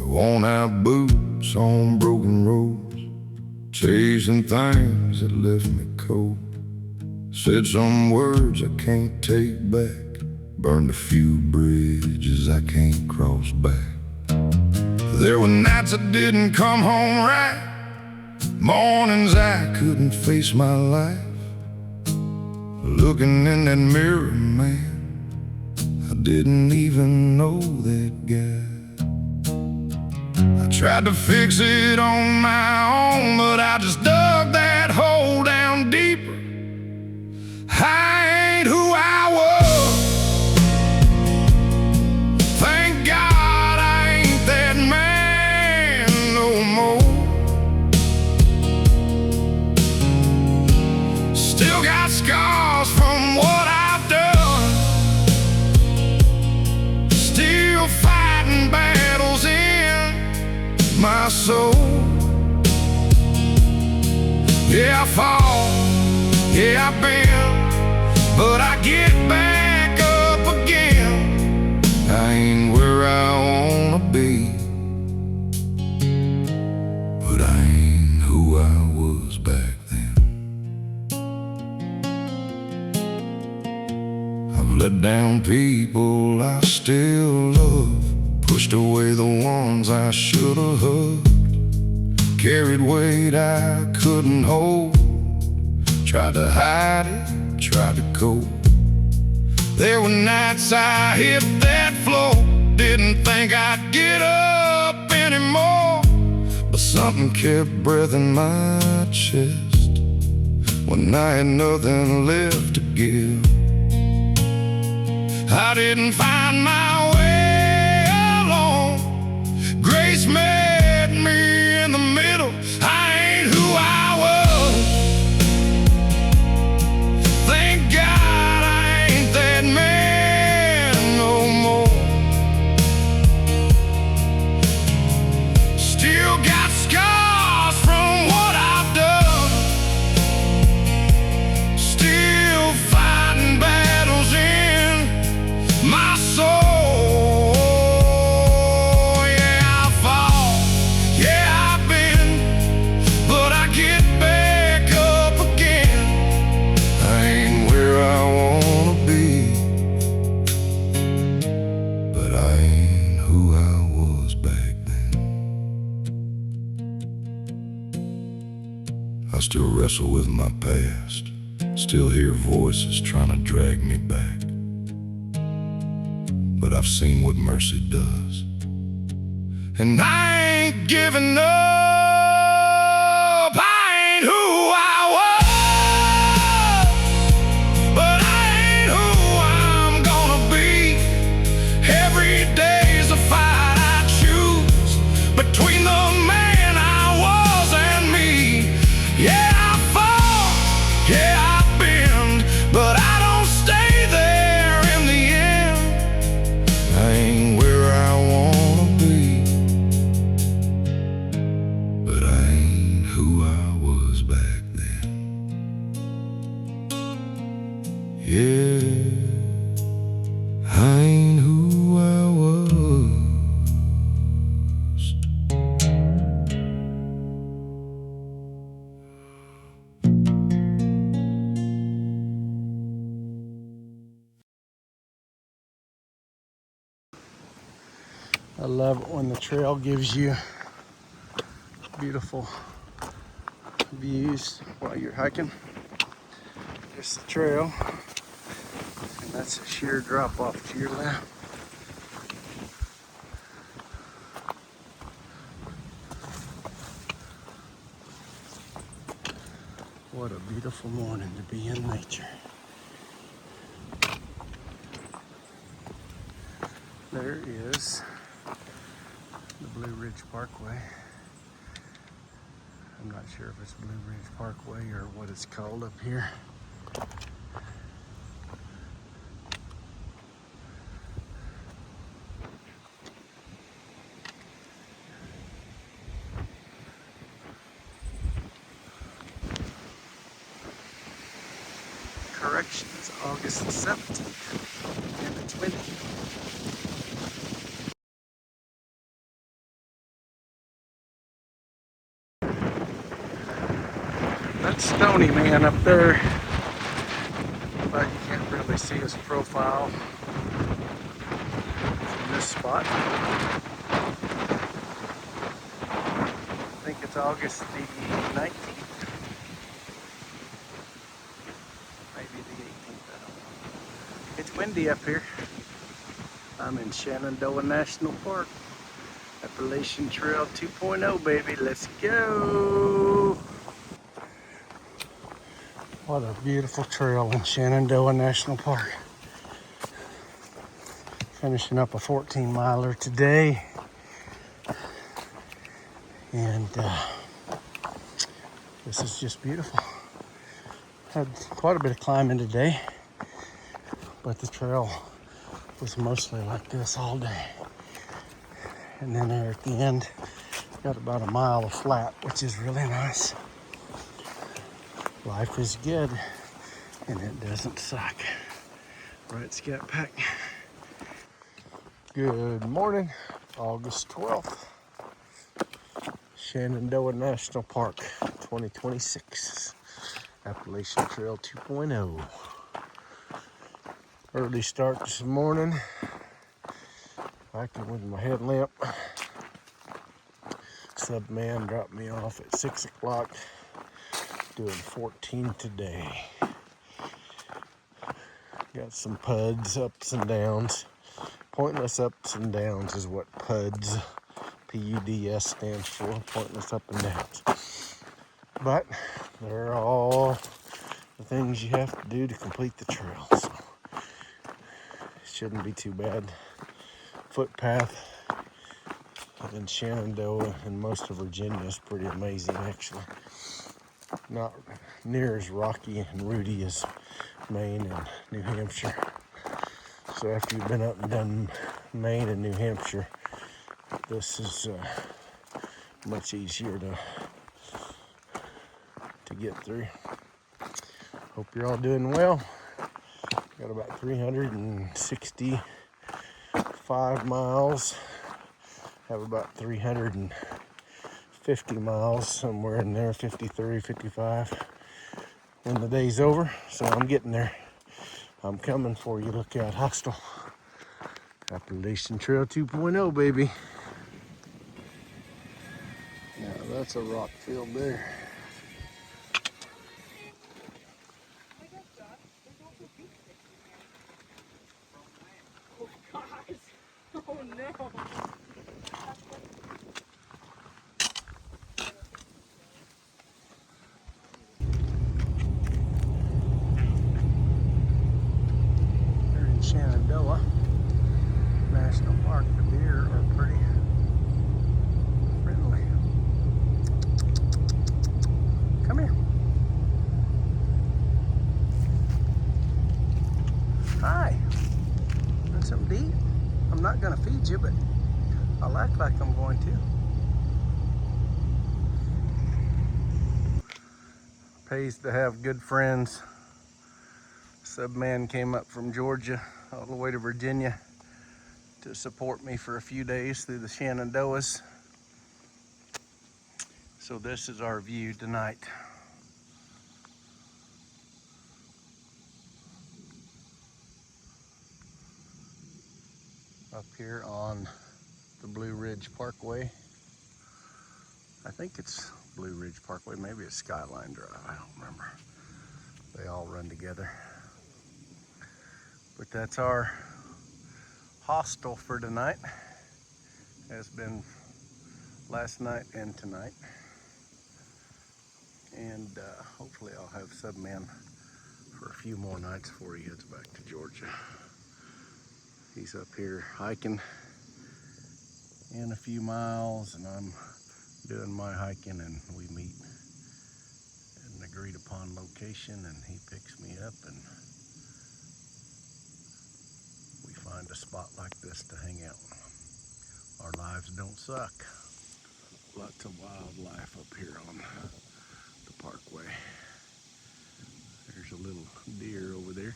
worn out boots on broken roads, chasing things that left me cold. Said some words I can't take back, burned a few bridges I can't cross back. There were nights I didn't come home right, mornings I couldn't face my life. Looking in that mirror, man, I didn't even know that guy. I tried to fix it on my own, but I just dug that hole down deeper. I ain't who I was. Thank God I ain't that man no more. Still got scars from what I've done, still fighting battles in my soul. Yeah, I fall, yeah, I bend, but I get back up again. I ain't where I wanna be, but I ain't who I was back then. I've let down people I still love, pushed away the ones I should've hugged, carried weight I couldn't hold, tried to hide it, tried to cope. There were nights I hit that floor, didn't think I'd get up anymore, but something kept breath in my chest when I had nothing left to give. I didn't find my way alone, grace met me in the middle. I ain't who I was. Thank God I ain't that man no more. Still got scars from what I've done, still fighting battles in my soul. Yeah, I fall, yeah, I bend, but I get back up again. I ain't where I wanna be, but I ain't who I was back then. I still wrestle with my past, still hear voices trying to drag me back, but I've seen what mercy does, and I ain't giving up. I ain't who I was, but I ain't who I'm gonna be. Every day's a fight I choose between the man I was and me. Yeah, I fall, yeah, I bend, but I don't stay there in the end. I ain't where I wanna be, but I ain't who I was back then. Yeah, I ain't who I was. I love it when the trail gives you beautiful views while you're hiking. Here's the trail, and that's a sheer drop off to your left. What a beautiful morning to be in nature. There is the Blue Ridge Parkway. I'm not sure if it's Blue Ridge Parkway or what it's called up here. Correction, it's August the 17th and it's windy. that stony man up there, but you can't really see his profile from this spot. I think it's August the 19th, maybe the 18th, I don't know. It's windy up here. I'm in Shenandoah National Park. Appalachian Trail 2.0, baby. Let's go. What a beautiful trail in Shenandoah National Park. Finishing up a 14 miler today. And this is just beautiful. Had quite a bit of climbing today, but the trail was mostly like this all day. And then there at the end, got about a mile of flat, which is really nice. Life is good, and it doesn't suck. Right, Scat Pack? Good morning, August 12th. Shenandoah National Park, 2026. Appalachian Trail 2.0. Early start this morning. Hiking with my headlamp. Subman dropped me off at 6 o'clock. Doing 14 today. Got some PUDs, ups and downs. Pointless ups and downs is what PUDs, P-U-D-S stands for. Pointless up and downs. But they're all the things you have to do to complete the trail. So it shouldn't be too bad. Footpath in Shenandoah and most of Virginia is pretty amazing, actually. Not near as rocky and rooty as Maine and New Hampshire. So after you've been up and done Maine and New Hampshire, this is much easier to get through. Hope you're all doing well. Got about 365 miles. Have about 350 miles, somewhere in there, 53, 55, when the day's over. So I'm getting there. I'm coming for you. Look out, hostile. Appalachian Trail 2.0, baby. Now that's a rock field there. Oh no! Here in Shenandoah National Park, the deer are pretty friendly. Come here. Hi. Want something to eat? I'm not gonna feed you, but I'll act like I'm going to. Pays to have good friends. Subman came up from Georgia all the way to Virginia to support me for a few days through the Shenandoahs. So this is our view tonight. Up here on the Blue Ridge Parkway. I think it's Blue Ridge Parkway, maybe it's Skyline Drive, I don't remember. They all run together. But that's our hostel for tonight. Has been last night and tonight. And hopefully I'll have Subman for a few more nights before he heads back to Georgia. He's up here hiking in a few miles, and I'm doing my hiking, and we meet at an agreed upon location, and he picks me up, and we find a spot like this to hang out. Our lives don't suck. Lots of wildlife up here on the parkway. There's a little deer over there.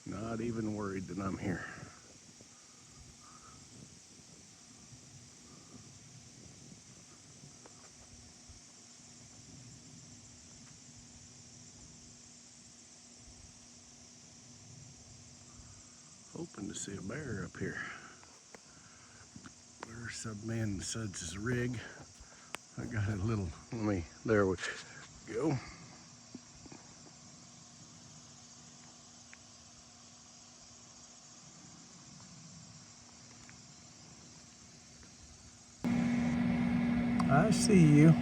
Not even worried that I'm here. Hoping to see a bear up here. There's Subman suds his rig. I got a little, there we go. I see you.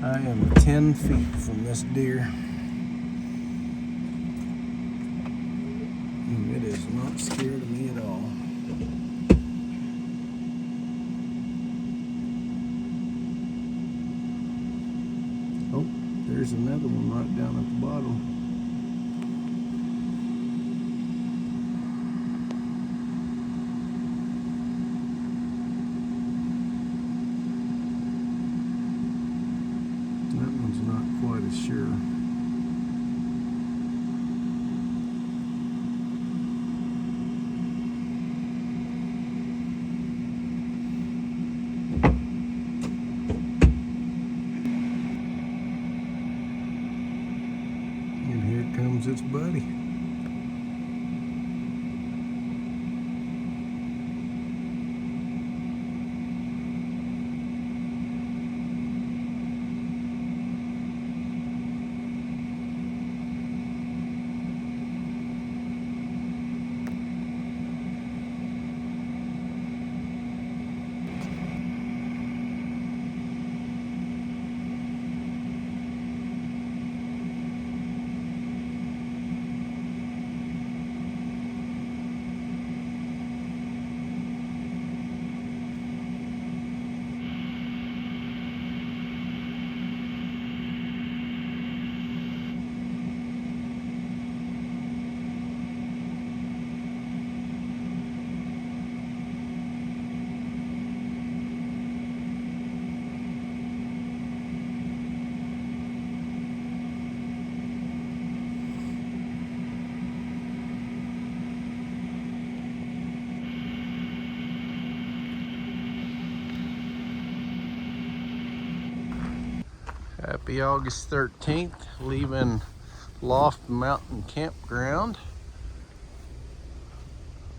I am 10 feet from this deer. And it is not scared of me at all. Oh, there's another one right down at the bottom. That one's not quite as sure. And here comes its buddy. Happy August 13th, leaving Loft Mountain Campground.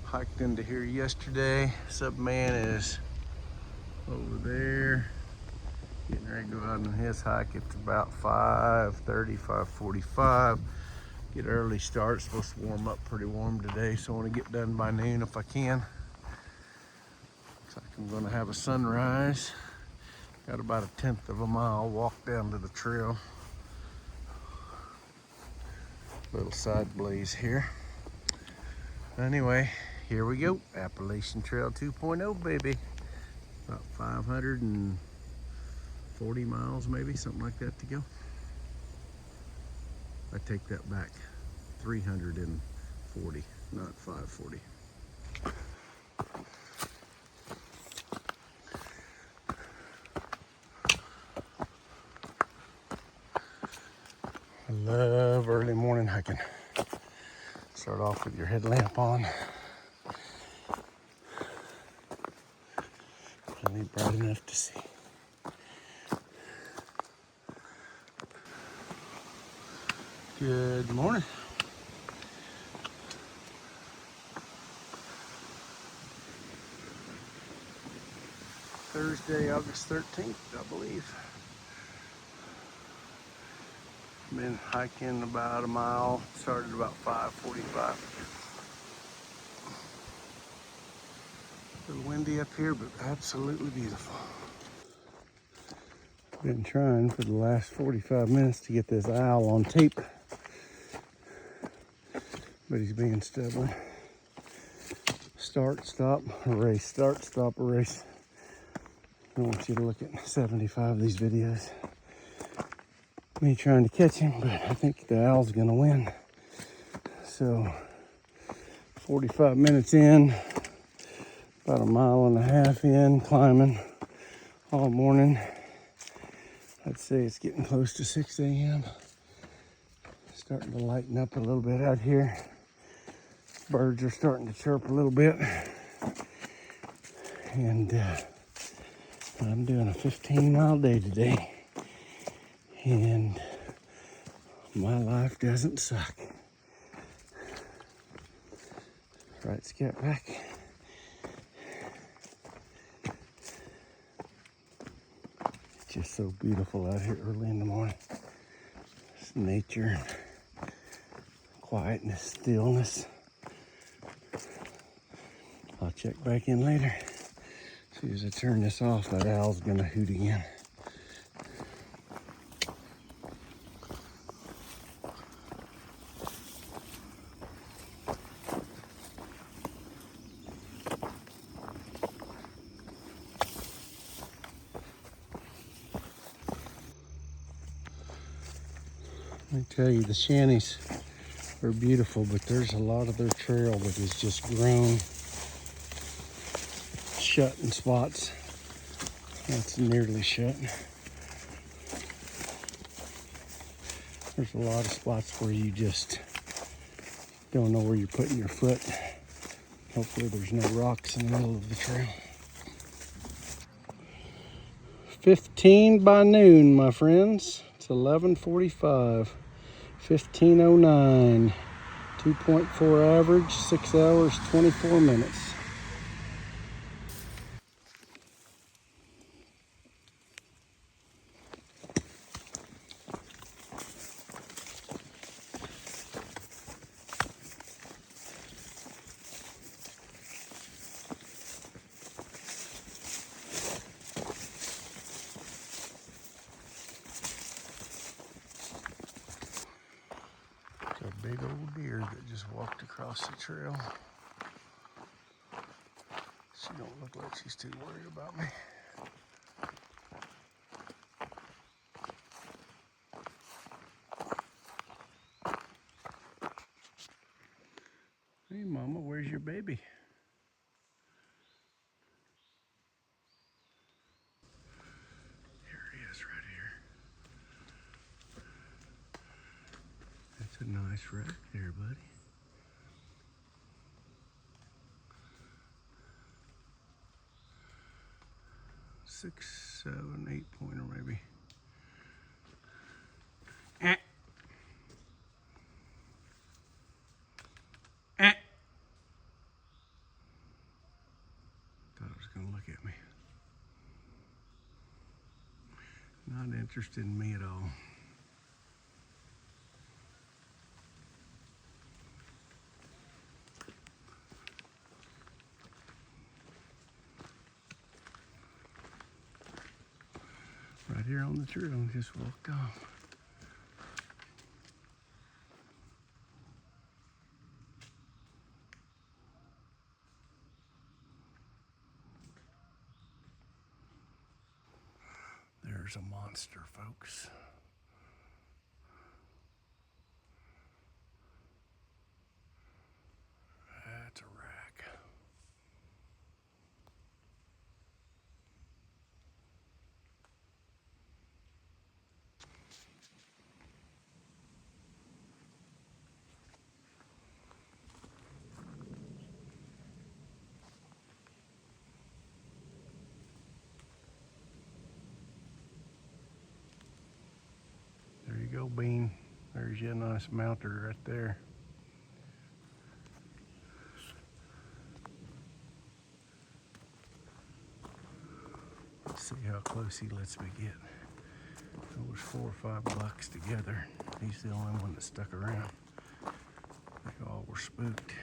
Hiked into here yesterday. Subman is over there, getting ready to go out on his hike. It's about 5:30, 5:45. Get early start, it's supposed to warm up pretty warm today, so I want to get done by noon if I can. Looks like I'm going to have a sunrise. Got about 1/10 of a mile walk down to the trail. Little side blaze here. Anyway, here we go. Appalachian Trail 2.0, baby. About 540 miles maybe, something like that to go. I take that back. 340, not 540. I love early morning hiking. Start off with your headlamp on. Only bright enough to see. Good morning. Thursday, August 13th, I believe. Been hiking about a mile, started about 5:45. A little windy up here, but absolutely beautiful. Been trying for the last 45 minutes to get this owl on tape, but he's being stubborn. Start, stop, erase, start, stop, erase. I want you to look at 75 of these videos. Me trying to catch him, but I think the owl's gonna win. So 45 minutes in, about a mile and a half in, climbing all morning. I'd say it's getting close to 6 a.m. Starting to lighten up a little bit out here. Birds are starting to chirp a little bit. And I'm doing a 15-mile day today. And my life doesn't suck. Right, Scat back. It's just so beautiful out here early in the morning. It's nature, quietness, stillness. I'll check back in later. As soon as I turn this off, that owl's gonna hoot again. Let me tell you, the shanties are beautiful, but there's a lot of their trail that is just grown shut in spots. That's nearly shut. There's a lot of spots where you just don't know where you're putting your foot. Hopefully there's no rocks in the middle of the trail. 15 by noon, my friends. It's 11:45. 15:09. 2.4 average, 6 hours, 24 minutes. A big old deer that just walked across the trail. She don't look like she's too worried about me. Hey mama, where's your baby? Here he is right here. That's a nice rack there, buddy. 6, 7, 8 pointer maybe. Eh. Eh. Thought it was gonna look at me. Not interested in me at all. Right here on the trail, just walked off. There's a monster, folks. That's a rack. There you go, Bean. There's your nice mounter right there. Let's see how close he lets me get. There was 4 or 5 bucks together. He's the only one that stuck around. They all were spooked.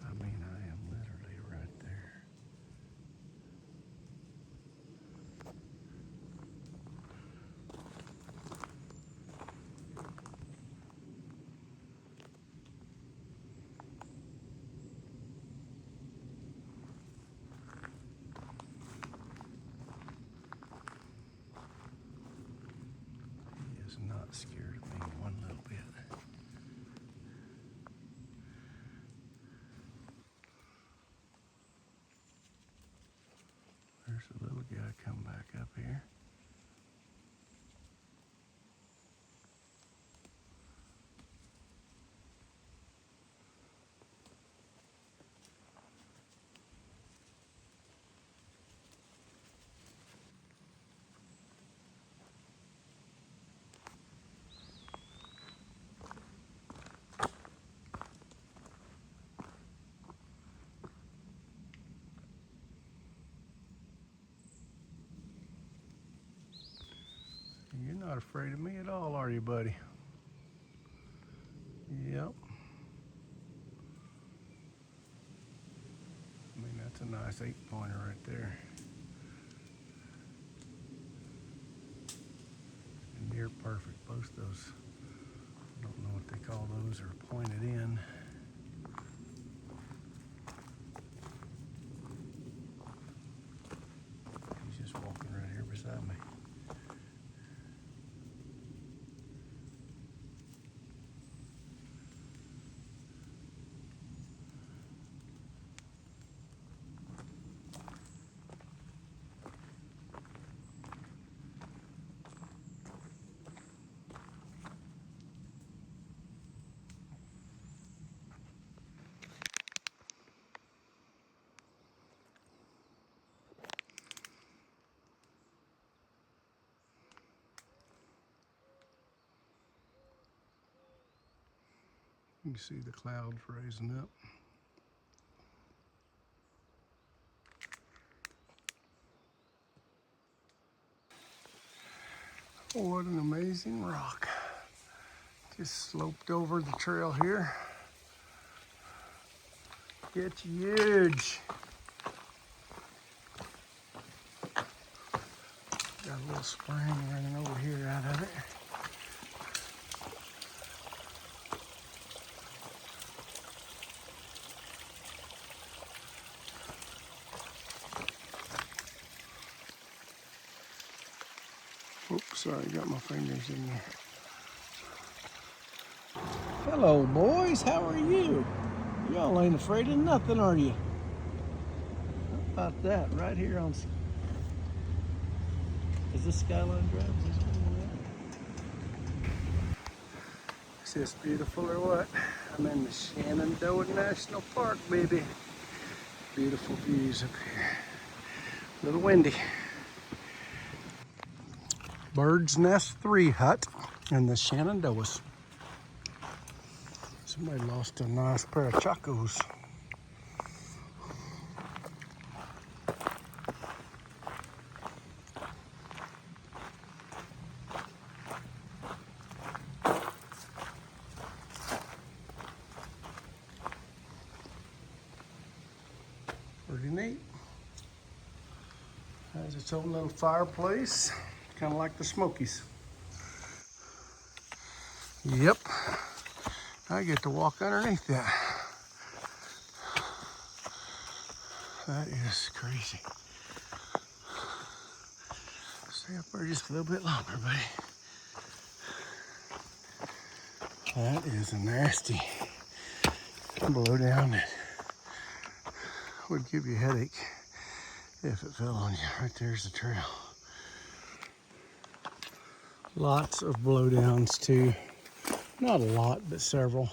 I mean, I am literally right there. Scared me one little bit. There's a little guy come back up here. You're not afraid of me at all, are you, buddy? Yep. I mean, that's a nice 8-pointer right there. And near perfect. Both those, I don't know what they call those, are pointed in. He's just walking right here beside me. You can see the clouds raising up. Oh, what an amazing rock. Just sloped over the trail here. It's huge. Got a little spring running over here out of it. Oops, sorry, got my fingers in there. Hello, boys. How are you? Y'all ain't afraid of nothing, are you? How about that? Right here on... Is this Skyline Drive? Is this beautiful or what? I'm in the Shenandoah National Park, baby. Beautiful views up here. A little windy. Bird's Nest 3 hut in the Shenandoahs. Somebody lost a nice pair of chacos. Pretty neat. Has its own little fireplace, kind of like the Smokies. Yep, I get to walk underneath that. That is crazy. Stay up there just a little bit longer, buddy. That is a nasty blow down that would give you a headache if it fell on you. Right there's the trail. Lots of blowdowns too. Not a lot, but several.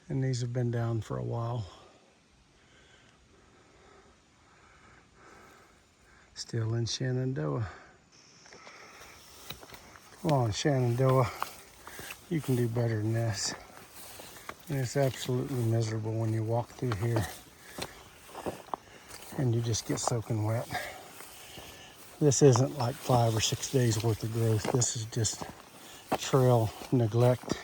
And these have been down for a while. Still in Shenandoah. Come on, Shenandoah. You can do better than this. And it's absolutely miserable when you walk through here and you just get soaking wet. This isn't like 5 or 6 days worth of growth. This is just trail neglect.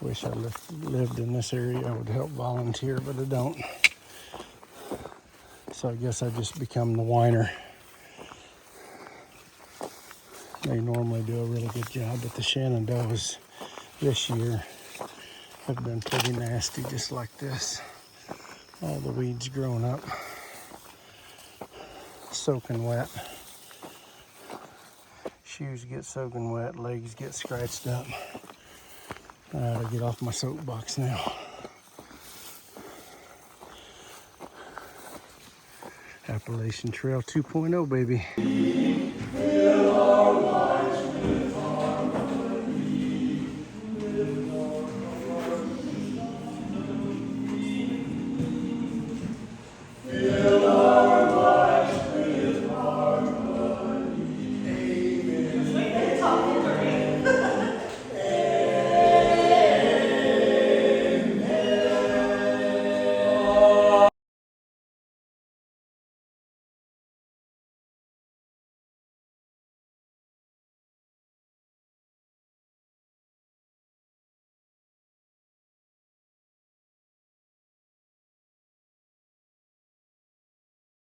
Wish I lived in this area. I would help volunteer, but I don't. So I guess I just become the whiner. They normally do a really good job, but the Shenandoahs this year have been pretty nasty, just like this. All the weeds growing up, soaking wet. Shoes get soaking wet, legs get scratched up. I gotta get off my soapbox now. Appalachian Trail 2.0, baby.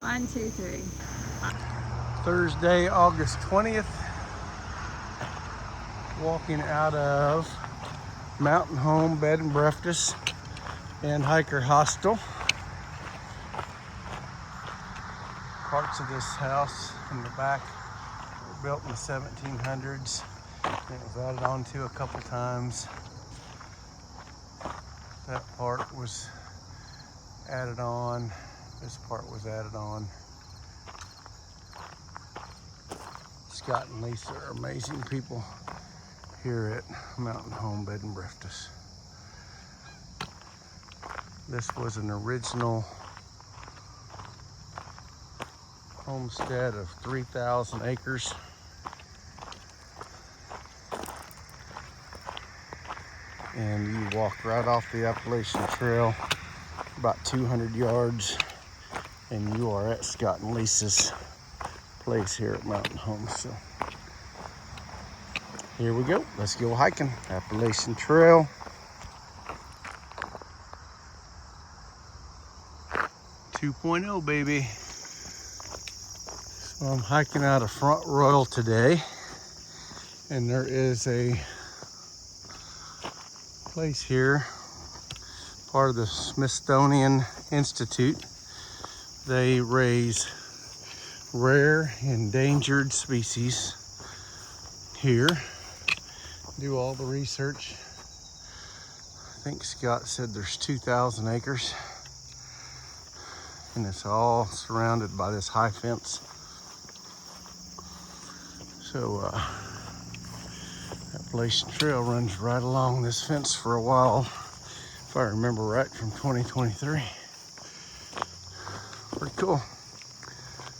One, two, three. Thursday, August 20th. Walking out of Mountain Home Bed and Breakfast and Hiker Hostel. Parts of this house in the back were built in the 1700s. It was added on to a couple times. That part was added on. This part was added on. Scott and Lisa are amazing people here at Mountain Home Bed and Breakfast. This was an original homestead of 3,000 acres. And you walk right off the Appalachian Trail, about 200 yards, and you are at Scott and Lisa's place here at Mountain Home. So here we go. Let's go hiking. Appalachian Trail 2.0, baby. So I'm hiking out of Front Royal today, and there is a place here, part of the Smithsonian Institute. They raise rare endangered species here, do all the research. I think Scott said there's 2,000 acres, and it's all surrounded by this high fence. So Appalachian Trail runs right along this fence for a while, if I remember right, from 2023. Pretty cool.